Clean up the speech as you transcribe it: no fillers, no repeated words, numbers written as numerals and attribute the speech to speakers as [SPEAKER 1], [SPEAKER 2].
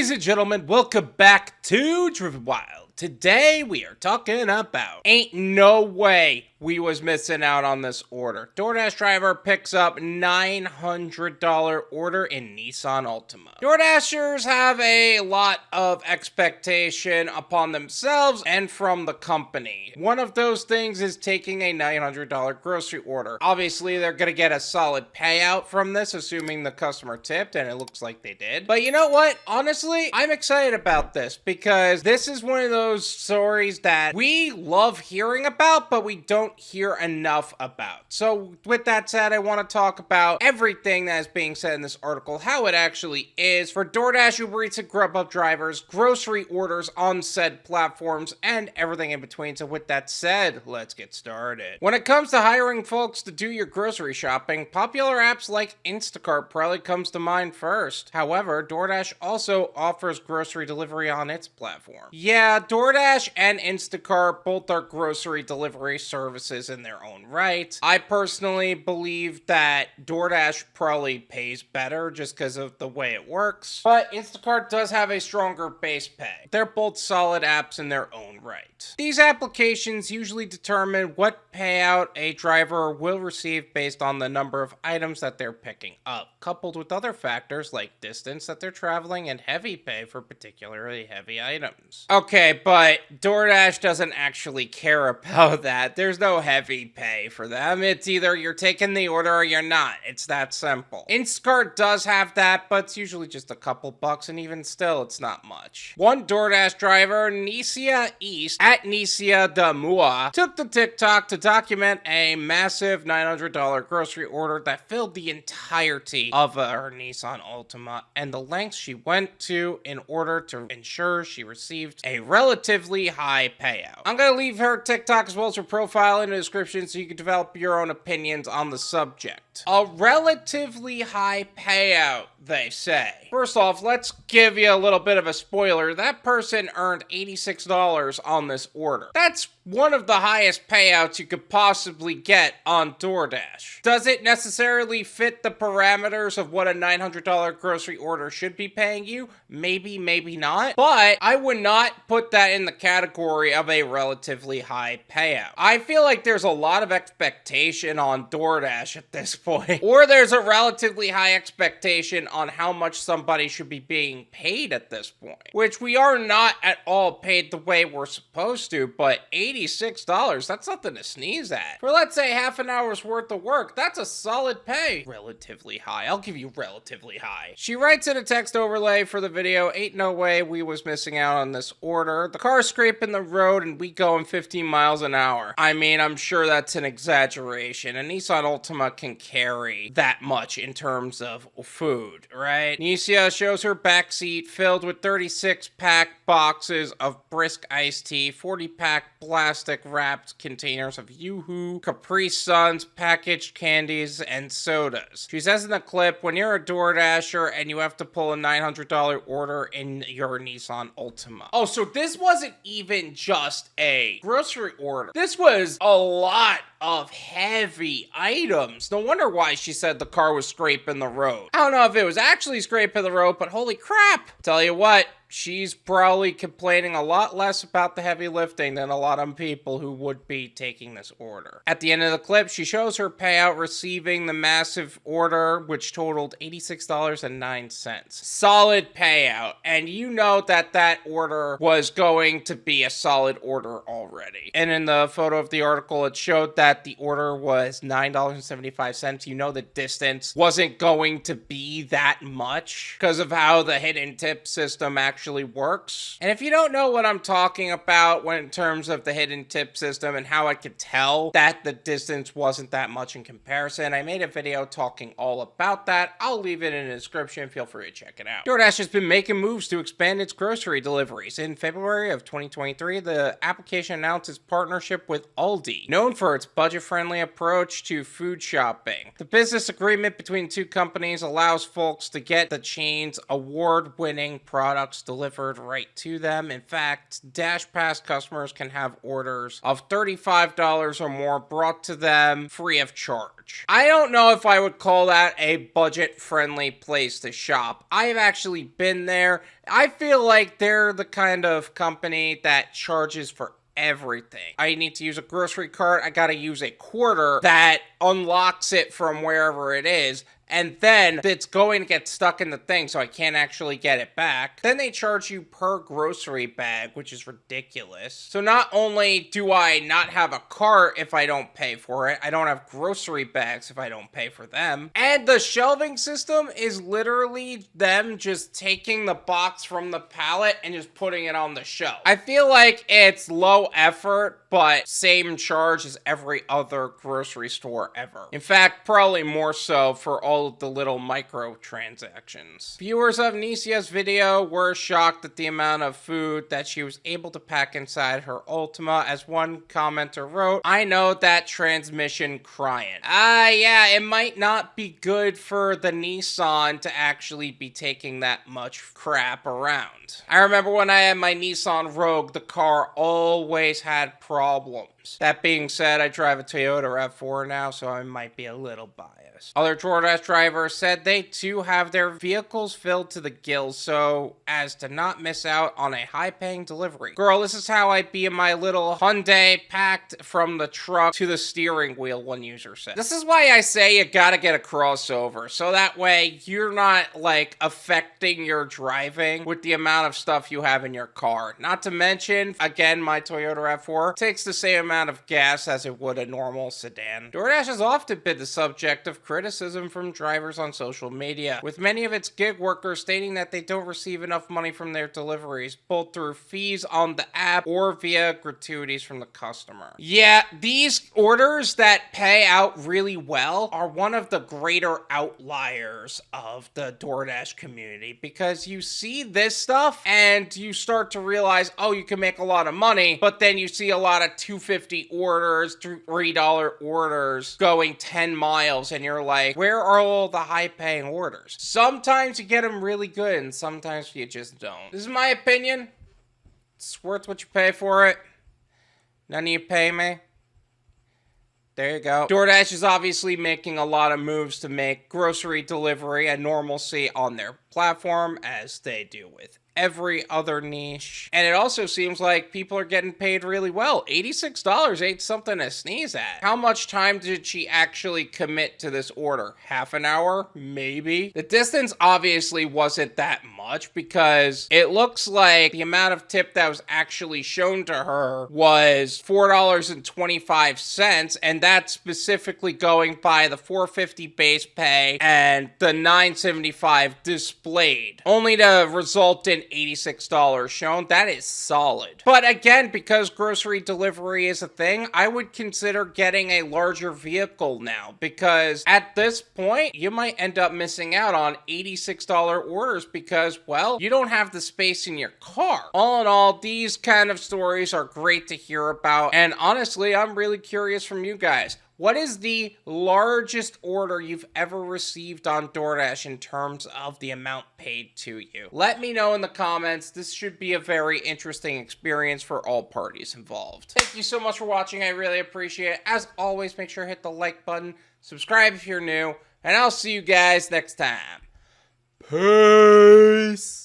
[SPEAKER 1] Ladies and gentlemen, welcome back to Driven Wild. Today we are talking about ain't no way we was missing out on this order. Doordash driver picks up $900 order in Nissan Altima. DoorDashers have a lot of expectation upon themselves and from the company. One of those things is taking a $900 grocery order. Obviously, they're gonna get a solid payout from this, assuming the customer tipped, and it looks like they did. But you know what? Honestly, I'm excited about this because this is one of those stories that we love hearing about, but we don't hear enough about. So with that said, I want to talk about everything that is being said in this article, how it actually is for Doordash, UberEats, and Grubhub drivers, grocery orders on said platforms, and everything in between. So with that said, let's get started. When it comes to hiring folks to do your grocery shopping, popular apps like Instacart probably comes to mind first. However, DoorDash also offers grocery delivery on its platform. Yeah, DoorDash and Instacart both are grocery delivery services in their own right. I personally believe that DoorDash probably pays better just because of the way it works, but Instacart does have a stronger base pay. They're both solid apps in their own right. These applications usually determine what payout a driver will receive based on the number of items that they're picking up, coupled with other factors like distance that they're traveling and heavy pay for particularly heavy items. Okay, but DoorDash doesn't actually care about that. There's no heavy pay for them. It's either you're taking the order or you're not. It's that simple. Instacart does have that, but it's usually just a couple bucks, and even still, it's not much. One DoorDash driver, Nasiathemua, at Nasiathemua, took to TikTok to document a massive $900 grocery order that filled the entirety of her Nissan Altima and the lengths she went to in order to ensure she received a relatively high payout. I'm gonna leave her TikTok as well as her profile in the description so you can develop your own opinions on the subject. A relatively high payout, they say. First off, let's give you a little bit of a spoiler. That person earned $86 on this order. That's one of the highest payouts you could possibly get on DoorDash. Does it necessarily fit the parameters of what a $900 grocery order should be paying you? Maybe, maybe not. But I would not put that in the category of a relatively high payout. I feel like there's a lot of expectation on DoorDash at this point. Or there's a relatively high expectation on how much somebody should be being paid at this point, which we are not at all paid the way we're supposed to, but $86, that's nothing to sneeze at. For let's say half an hour's worth of work, that's a solid pay. Relatively high. I'll give you relatively high. She writes in a text overlay for the video, ain't no way we was missing out on this order. The car's scraping the road and we going 15 miles an hour. I mean, I'm sure that's an exaggeration. A Nissan Altima can carry that much in terms of food, right? Nisia shows her backseat filled with 36-pack boxes of brisk iced tea, 40-pack plastic wrapped containers of Yoo-Hoo, Capri Suns, packaged candies, and sodas. She says in the clip, when you're a DoorDasher and you have to pull a $900 order in your Nissan Altima. Oh, so this wasn't even just a grocery order. This was a lot of heavy items. No wonder why she said the car was scraping the road. I don't know if it was actually scraping the road, but holy crap. Tell you what, she's probably complaining a lot less about the heavy lifting than a lot of people who would be taking this order. At the end of the clip, she shows her payout receiving the massive order, which totaled $86.09. Solid payout. And you know that that order was going to be a solid order already. And in the photo of the article, it showed that the order was $9.75. You know the distance wasn't going to be that much because of how the hidden tip system actually works. And if you don't know what I'm talking about when in terms of the hidden tip system and how I could tell that the distance wasn't that much in comparison, I made a video talking all about that. I'll leave it in the description. Feel free to check it out. DoorDash has been making moves to expand its grocery deliveries. In February of 2023, the application announced its partnership with Aldi, known for its budget-friendly approach to food shopping. The business agreement between two companies allows folks to get the chain's award-winning products delivered delivered right to them. In fact, Dash Pass customers can have orders of $35 or more brought to them free of charge. I don't know if I would call that a budget-friendly place to shop. I have actually been there. I feel like they're the kind of company that charges for everything. I need to use a grocery cart. I gotta use a quarter that unlocks it from wherever it is. And then it's going to get stuck in the thing, so I can't actually get it back. Then they charge you per grocery bag, which is ridiculous. So not only do I not have a cart if I don't pay for it, I don't have grocery bags if I don't pay for them. And the shelving system is literally them just taking the box from the pallet and just putting it on the shelf. I feel like it's low effort, but same charge as every other grocery store ever. In fact, probably more so for all of the little micro transactions. Viewers of Nasia's video were shocked at the amount of food that she was able to pack inside her Ultima. As one commenter wrote, "I know that transmission crying." Yeah, it might not be good for the Nissan to actually be taking that much crap around. I remember when I had my Nissan Rogue, the car always had problems. That being said, I drive a Toyota RAV4 now, so I might be a little biased. Other Doordash drivers said they too have their vehicles filled to the gills so as to not miss out on a high-paying delivery. Girl, this is how I be in my little Hyundai packed from the truck to the steering wheel, one user said. This is why I say you gotta get a crossover, so that way you're not, like, affecting your driving with the amount of stuff you have in your car. Not to mention, again, my Toyota RAV4 takes the same amount of gas as it would a normal sedan. Doordash has often been the subject of criticism from drivers on social media, with many of its gig workers stating that they don't receive enough money from their deliveries, both through fees on the app or via gratuities from the customer. Yeah, these orders that pay out really well are one of the greater outliers of the Doordash community, because you see this stuff and you start to realize, oh, you can make a lot of money, but then you see a lot of $2.50 orders, $3 orders going 10 miles, and you're like, where are all the high-paying orders? Sometimes you get them really good, and sometimes you just don't. This is my opinion. It's worth what you pay for it. None of you pay me. There you go. Doordash is obviously making a lot of moves to make grocery delivery a normalcy on their platform, as they do with every other niche. And it also seems like people are getting paid really well. $86 ain't something to sneeze at. How much time did she actually commit to this order? Half an hour? Maybe? The distance obviously wasn't that much, because it looks like the amount of tip that was actually shown to her was $4.25, and that's specifically going by the $4.50 base pay and the $9.75 displayed, only to result in $86 shown. That is solid. But again, because grocery delivery is a thing, I would consider getting a larger vehicle now, because at this point, you might end up missing out on $86 orders because, well, you don't have the space in your car. All in all, these kind of stories are great to hear about, and honestly, I'm really curious from you guys. What is the largest order you've ever received on Doordash in terms of the amount paid to you? Let me know in the comments. This should be a very interesting experience for all parties involved. Thank you so much for watching. I really appreciate it. As always, make sure to hit the like button, subscribe if you're new, and I'll see you guys next time. Peace!